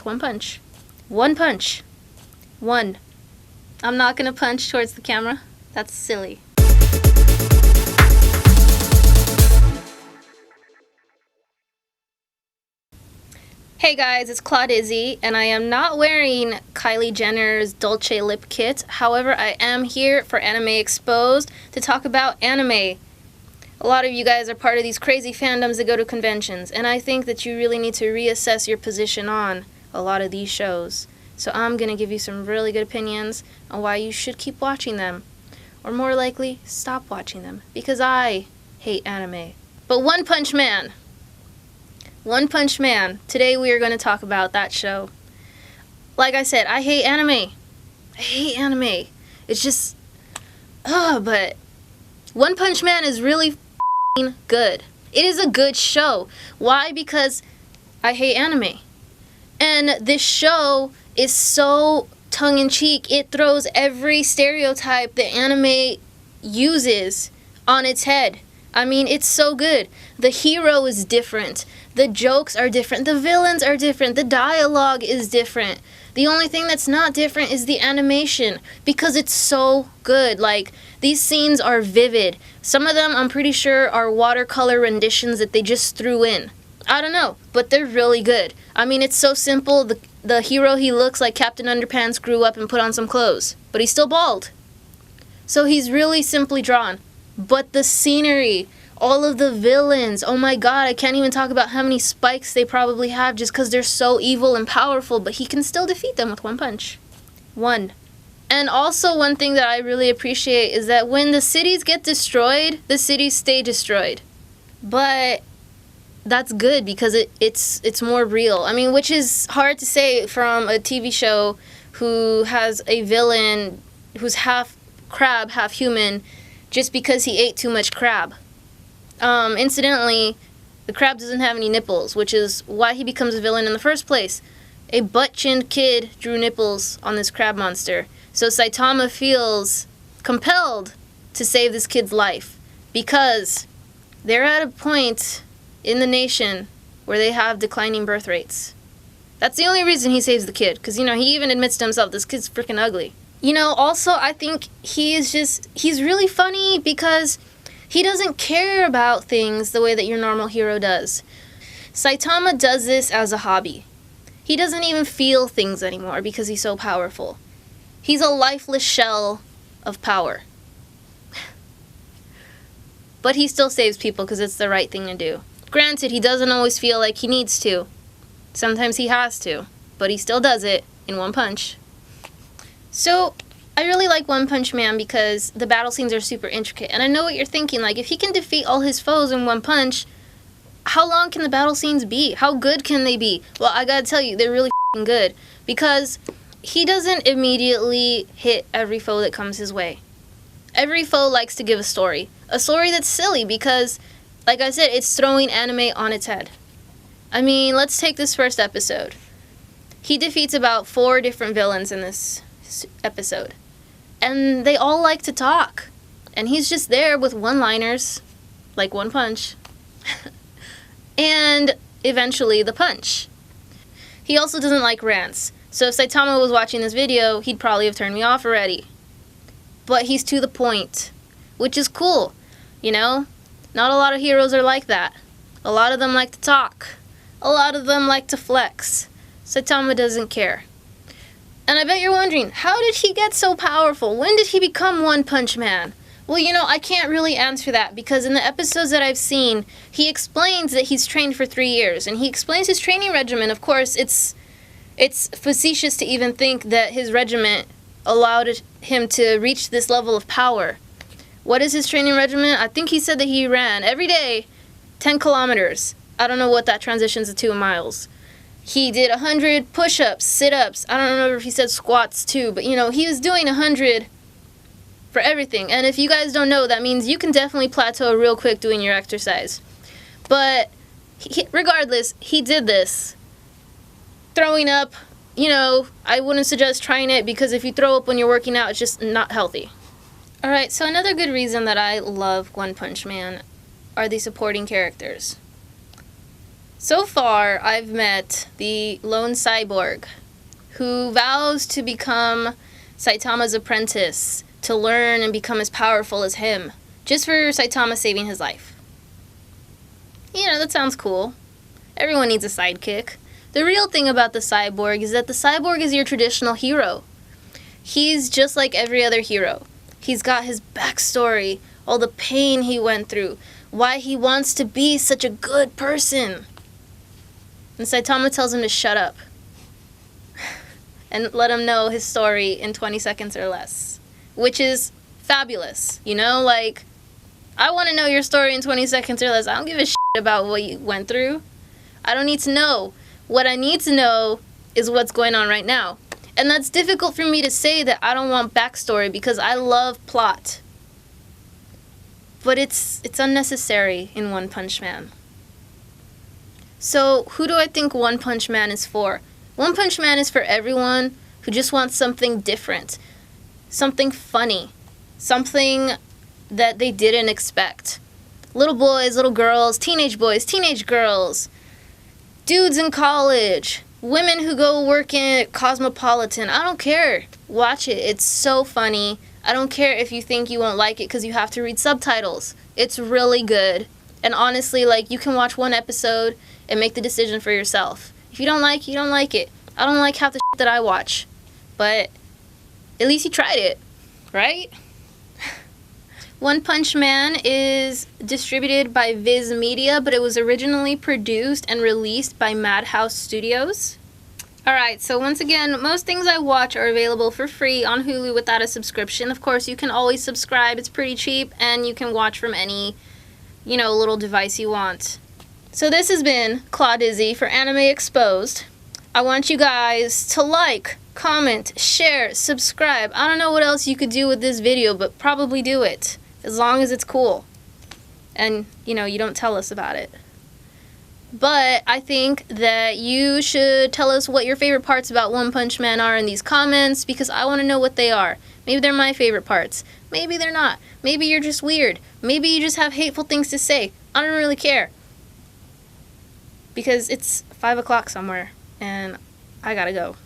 One punch. One punch. One. I'm not gonna punch towards the camera. That's silly. Hey guys, it's Claude Izzy, and I am not wearing Kylie Jenner's Dolce Lip Kit. However, I am here for Anime Exposed to talk about anime. A lot of you guys are part of these crazy fandoms that go to conventions, and I think that you really need to reassess your position on a lot of these shows. So I'm going to give you some really good opinions on why you should keep watching them. Or more likely, stop watching them, because I hate anime. But One Punch Man. One Punch Man. Today we are going to talk about that show. Like I said, I hate anime. I hate anime. It's just... but One Punch Man is really f***ing good. It is a good show. Why? Because I hate anime. And this show is so tongue-in-cheek. It throws every stereotype that anime uses on its head. I mean, it's so good. The hero is different. The jokes are different. The villains are different. The dialogue is different. The only thing that's not different is the animation, because it's so good. Like, these scenes are vivid. Some of them, I'm pretty sure, are watercolor renditions that they just threw in. I don't know, but they're really good. I mean, it's so simple. The hero, he looks like Captain Underpants grew up and put on some clothes, but he's still bald. So he's really simply drawn. But the scenery, all of the villains, oh my god, I can't even talk about how many spikes they probably have just because they're so evil and powerful, but he can still defeat them with one punch. One. And also one thing that I really appreciate is that when the cities get destroyed, the cities stay destroyed. But that's good because it's more real. I mean, which is hard to say from a TV show who has a villain who's half crab, half human, just because he ate too much crab. Incidentally, the crab doesn't have any nipples, which is why he becomes a villain in the first place. A butt-chinned kid drew nipples on this crab monster. So Saitama feels compelled to save this kid's life because they're at a point in the nation where they have declining birth rates. That's the only reason he saves the kid, because, you know, he even admits to himself, this kid's freaking ugly. You know, also, I think he's really funny because he doesn't care about things the way that your normal hero does. Saitama does this as a hobby. He doesn't even feel things anymore because he's so powerful. He's a lifeless shell of power. But he still saves people because it's the right thing to do. Granted, he doesn't always feel like he needs to. Sometimes he has to, but he still does it in one punch. So, I really like One Punch Man because the battle scenes are super intricate. And I know what you're thinking, like, if he can defeat all his foes in one punch, how long can the battle scenes be? How good can they be? Well, I gotta tell you, they're really f***ing good. Because he doesn't immediately hit every foe that comes his way. Every foe likes to give a story. A story that's silly because, like I said, it's throwing anime on its head. I mean, let's take this first episode. He defeats about 4 different villains in this episode. And they all like to talk. And he's just there with one-liners, like one punch. And eventually the punch. He also doesn't like rants. So if Saitama was watching this video, he'd probably have turned me off already. But he's to the point, which is cool, you know? Not a lot of heroes are like that. A lot of them like to talk. A lot of them like to flex. Saitama doesn't care. And I bet you're wondering, how did he get so powerful? When did he become One Punch Man? Well, you know, I can't really answer that because in the episodes that I've seen, he explains that he's trained for 3 years. And he explains his training regimen. Of course, it's facetious to even think that his regiment allowed him to reach this level of power. What is his training regimen? I think he said that he ran every day 10 kilometers. I don't know what that transitions to in miles. He did 100 push-ups, sit-ups. I don't remember if he said squats too, but you know, he was doing 100 for everything. And if you guys don't know, that means you can definitely plateau real quick doing your exercise. But regardless, he did this. Throwing up, you know, I wouldn't suggest trying it because if you throw up when you're working out, it's just not healthy. Alright, so another good reason that I love One Punch Man are the supporting characters. So far, I've met the lone cyborg who vows to become Saitama's apprentice to learn and become as powerful as him, just for Saitama saving his life. You know, that sounds cool. Everyone needs a sidekick. The real thing about the cyborg is that the cyborg is your traditional hero. He's just like every other hero. He's got his backstory, all the pain he went through, why he wants to be such a good person. And Saitama tells him to shut up and let him know his story in 20 seconds or less, which is fabulous. You know, like, I want to know your story in 20 seconds or less. I don't give a shit about what you went through. I don't need to know. What I need to know is what's going on right now. And that's difficult for me to say that I don't want backstory because I love plot. But it's unnecessary in One Punch Man. So, who do I think One Punch Man is for? One Punch Man is for everyone who just wants something different. Something funny. Something that they didn't expect. Little boys, little girls, teenage boys, teenage girls. Dudes in college. Women who go work in Cosmopolitan. I don't care. Watch it. It's so funny. I don't care if you think you won't like it because you have to read subtitles. It's really good. And honestly, like, you can watch one episode and make the decision for yourself. If you don't like it, you don't like it. I don't like half the shit that I watch. But at least you tried it, right? One Punch Man is distributed by Viz Media, but it was originally produced and released by Madhouse Studios. Alright, so once again, most things I watch are available for free on Hulu without a subscription. Of course, you can always subscribe. It's pretty cheap, and you can watch from any, little device you want. So this has been Claude Izzy for Anime Exposed. I want you guys to like, comment, share, subscribe. I don't know what else you could do with this video, but probably do it. As long as it's cool. And, you don't tell us about it. But I think that you should tell us what your favorite parts about One Punch Man are in these comments, because I want to know what they are. Maybe they're my favorite parts. Maybe they're not. Maybe you're just weird. Maybe you just have hateful things to say. I don't really care. Because it's 5 o'clock somewhere, and I gotta go.